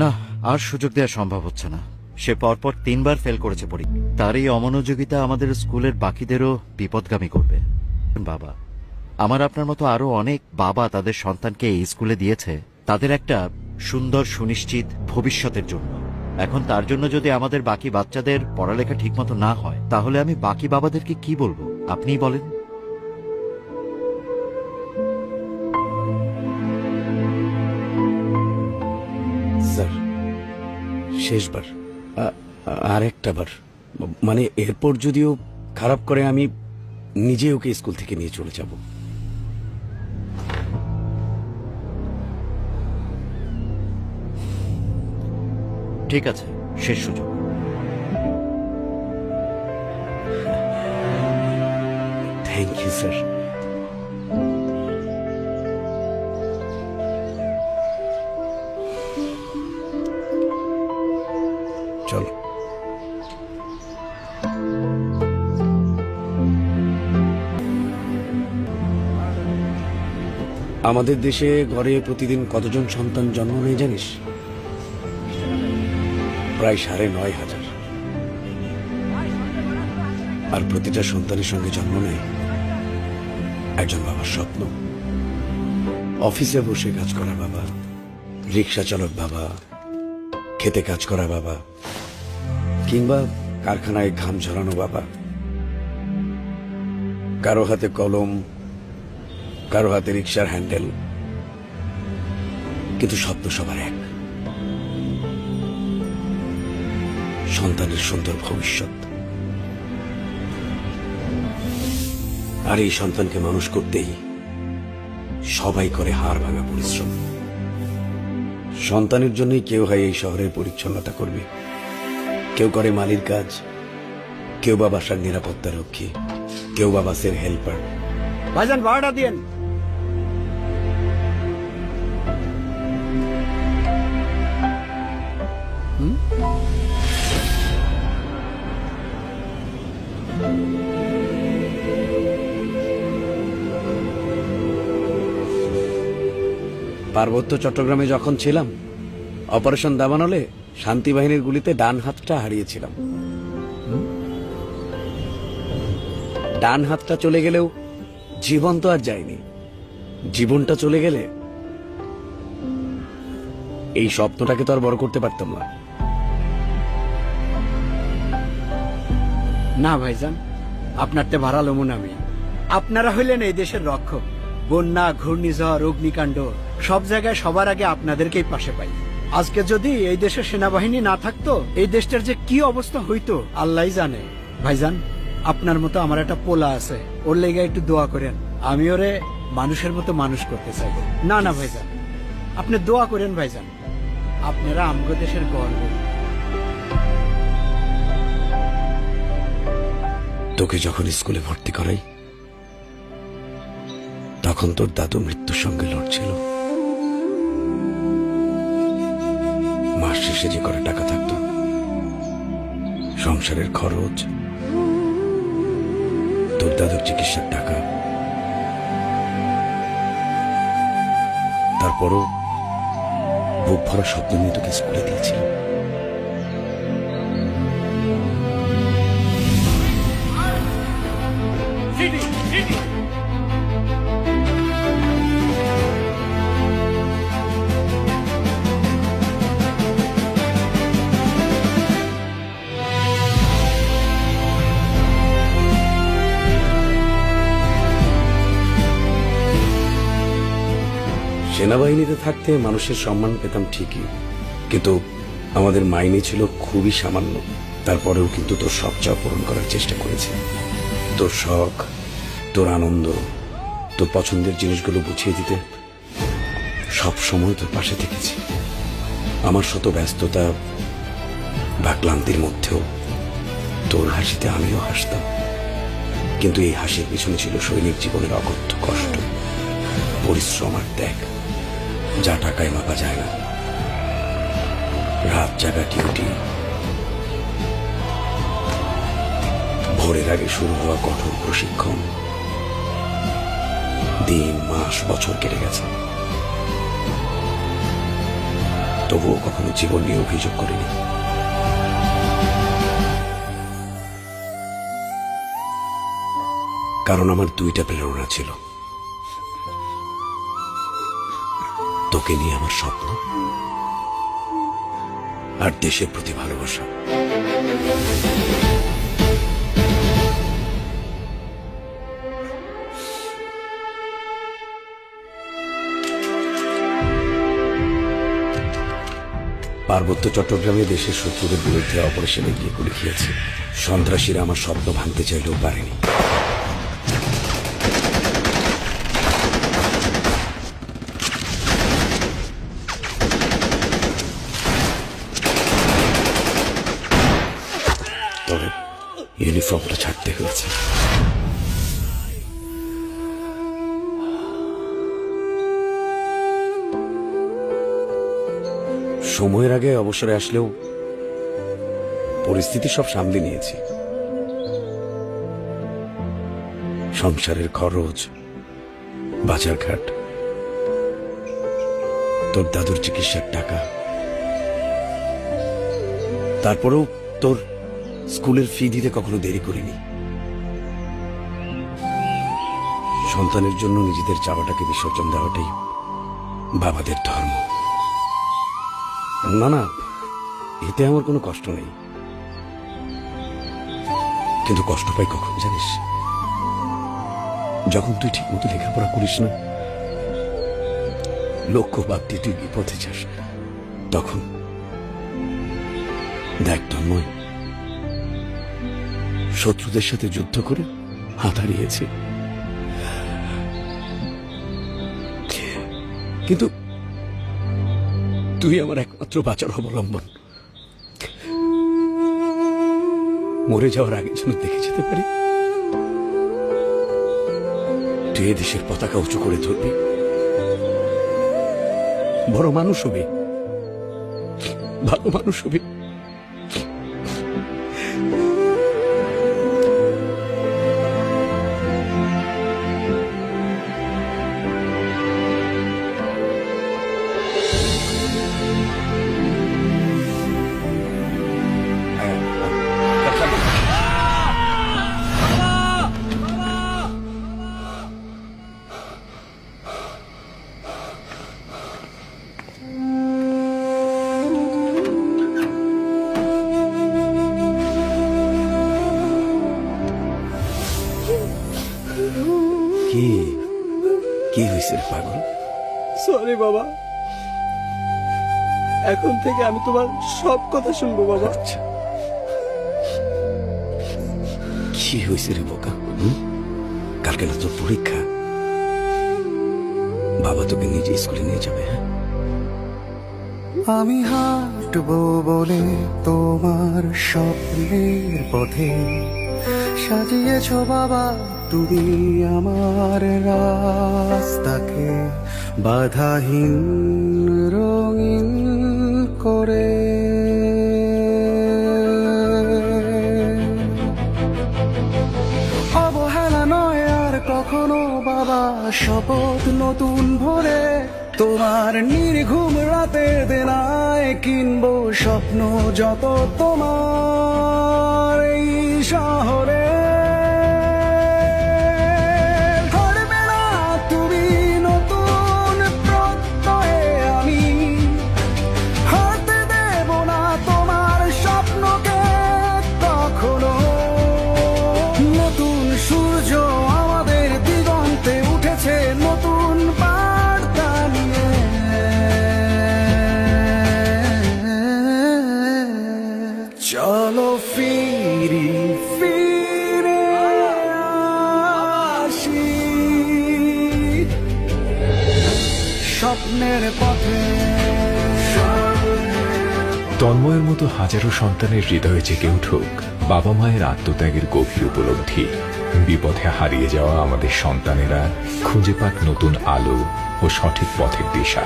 না, আর সুযোগ দেওয়া সম্ভব হচ্ছে না। সে পরপর 3বার ফেল করেছে পরীক্ষা। তার এই অমনোযোগিতা আমাদের স্কুলের বাকিদেরও বিপদগামী করবে। বাবা, আমার আপনার মতো আরো অনেক বাবা তাদের সন্তানকে এই স্কুলে দিয়েছে তাদের একটা সুন্দর সুনিশ্চিত ভবিষ্যতের জন্য। এখন তার জন্য যদি আমাদের বাকি বাচ্চাদের পড়ালেখা ঠিকমতো না হয়, তাহলে আমি বাকি বাবাদেরকে কি বলবো আপনিই বলেন। স্যার, শেষবার, আর একটা বার, মানে এরপর যদিও খারাপ করে আমি নিজে ওকে স্কুল থেকে নিয়ে চলে যাব। ঠিক আছে, শেষ সুযোগ। Thank you sir. চল। আমাদের দেশে গড়ে প্রতিদিন কতজন সন্তান জন্ম নেয় জানিস? প্রায় 9,500। আর প্রতিটা সন্তানের সঙ্গে জন্ম নেয় একজন বাবার স্বপ্ন। অফিসে বসে কাজ করা বাবা, রিক্সা চালক বাবা, খেতে কাজ করা বাবা, কিংবা কারখানায় ঘাম ঝরানো বাবা। কারো হাতে কলম, কারো হাতে রিক্সার হ্যান্ডেল, কিন্তু স্বপ্ন সবার এক, সন্তানের সুন্দর ভবিষ্যৎ। আর এই সন্তানকে মানুষ করতেই সবাই করে হাড় ভাঙা পরিশ্রম। সন্তানের জন্যই কেউ হয় এই শহরের পরিচ্ছন্নতা করবে, কেউ করে মালির কাজ, কেউ বা বাসার নিরাপত্তা রক্ষী, কেউ বা বাসের হেল্পার। ভাইজান ভাড়াটা দিয়েন। পার্বত্য চট্টগ্রামে যখন ছিলাম, অপারেশন দাবানলে শান্তি বাহিনীর গুলিতে ডান হাতটা হারিয়েছিলাম। ডান হাতটা চলে গেলেও জীবন তো আর যায়নি। জীবনটা চলে গেলে এই স্বপ্নটাকে তো আর বড় করতে পারতাম না। না ভাইজান, আপনারতে ভাড়া লমুন আমি। আপনারা হইলেন এই দেশের রক্ষক। বন্যা, ঘূর্ণিঝড়, অগ্নিকাণ্ড সব জায়গায় সবার আগে আপনাদেরকেই পাশে পাই। আজকে যদি এই দেশের সেনাবাহিনী না থাকতো, এই দেশটার যে কি অবস্থা হইতো আল্লাহই জানে। ভাইজান, আপনার মতো আমার একটা পোলা আছে, ওর লেগে একটু দোয়া করেন। আমি ওরে মানুষের মতো মানুষ করতে চাই। না না ভাইজান, আপনি দোয়া করেন ভাইজান। আপনারা আমগো দেশের গর্ব। তোকে যখন স্কুলে ভর্তি করাই, তখন তোর দাদু মৃত্যুর সঙ্গে লড়ছিল। মাস শেষে যে করে টাকা থাকতো, সংসারের খরচ, তোর দাদুর চিকিৎসার টাকা, তারপরও বুক ভরা স্বপ্ন নিয়ে তোকে স্কুলে দিয়েছিল। সেনাবাহিনীতে থাকতে মানুষের সম্মান পেতাম ঠিকই, কিন্তু আমাদের মাইনে ছিল খুবই সামান্য। তারপরেও কিন্তু তোর সব চাওয়া পূরণ করার চেষ্টা করেছি। তোর শখ, তোর আনন্দ, তোর পছন্দের জিনিসগুলো বুঝিয়ে দিতে সব সময় তোর পাশে থেকেছি। আমার শত ব্যস্ততা বা ক্লান্তির মধ্যেও তোর হাসিতে আমিও হাসতাম। কিন্তু এই হাসির পিছনে ছিল সৈনিক জীবনের অকথ্য কষ্ট, পরিশ্রম আর ত্যাগ, যা টাকায় মাপা যায় না। রাত জাগা ডিউটি, ভোরের আগে শুরু হওয়া কঠোর প্রশিক্ষণ, দিন, মাস, বছর কেটে গেছে। তবুও কখনো জীবন নিয়ে অভিযোগ করিনি। কারণ আমার দুইটা প্রেরণা ছিল, তোকে নিয়ে আমার স্বপ্ন আর দেশের প্রতি ভালোবাসা। পার্বত্য চট্টগ্রামে দেশের শত্রুদের বিরুদ্ধে অপারেশনে গিয়ে গুলি খেয়েছে। সন্ত্রাসীরা আমার স্বপ্ন ভাঙতে চাইলেও পারেনি। তবে ইউনিফর্মটা ছাড়তে হয়েছে। সময়ের আগে অবসরে আসলেও পরিস্থিতি সব সামলে নিয়েছি। সংসারের খরচ, বাজার ঘাট, তোর দাদুর চিকিৎসার টাকা, তারপরেও তোর স্কুলের ফি দিতে কখনো দেরি করিনি। সন্তানের জন্য নিজেদের চাওয়াটাকে বিসর্জন দেওয়াটাই বাবাদের ধর্ম। না না, এতে আমার কোনো কষ্ট নেই, কিন্তু কষ্ট পাই কখন জানিস? যখন তুই ঠিক মতো লেখাপড়া করিস না, লক্ষ্য বাদ দিয়ে তুই বিপথে যাস, তখন দেখ তন্ময়, শত্রুদের সাথে যুদ্ধ করে হাত হারিয়েছি, কিন্তু তুই আমার একমাত্র বাঁচার অবলম্বন। মরে যাওয়ার আগে যেন দেখে যেতে পারি তুই দেশের পতাকা উঁচু করে ধরবি, বড় মানুষ হবি, ভালো মানুষ হবি। কি কি হয়েছে পাগল? সরি বাবা, এখন থেকে আমি তোমার সব কথা শুনবো বাবা। আচ্ছা, কি হয়েছে রে বোকা? কালকে না তোর পরীক্ষা, বাবা তোকে নিজে স্কুলে নিয়ে যাবে। হ্যাঁ, আমি হাঁটবো বলে তোমার স্বপ্নের পথে সাজিয়েছো বাবা তুমি আমার রাস্তাকে বাধাহীন রঙিন করে। অবহেলা নয় আর কখনো বাবা, শপথ নতুন ভরে তোমার নির্ঘুম রাতের দেনায় কিনবো স্বপ্ন যত তোমার এই শহরে। হারবে না তুমি নতুন প্রত্যয়ে, আমি হারতে দেব না তোমার স্বপ্নকে কখনো। নতুন সূর্য আমাদের দিগন্তে উঠেছে, নতুন বার্তা নিয়ে। চলো ফিরি ফিরে আসি স্বপ্নের পথে। তন্ময়ের মতো হাজারো সন্তানের হৃদয়ে জেগে উঠুক বাবা মায়ের আত্মত্যাগের গভীর উপলব্ধি। বিপথে হারিয়ে যাওয়া আমাদের সন্তানেরা খুঁজে পাক নতুন আলো ও সঠিক পথের দিশা।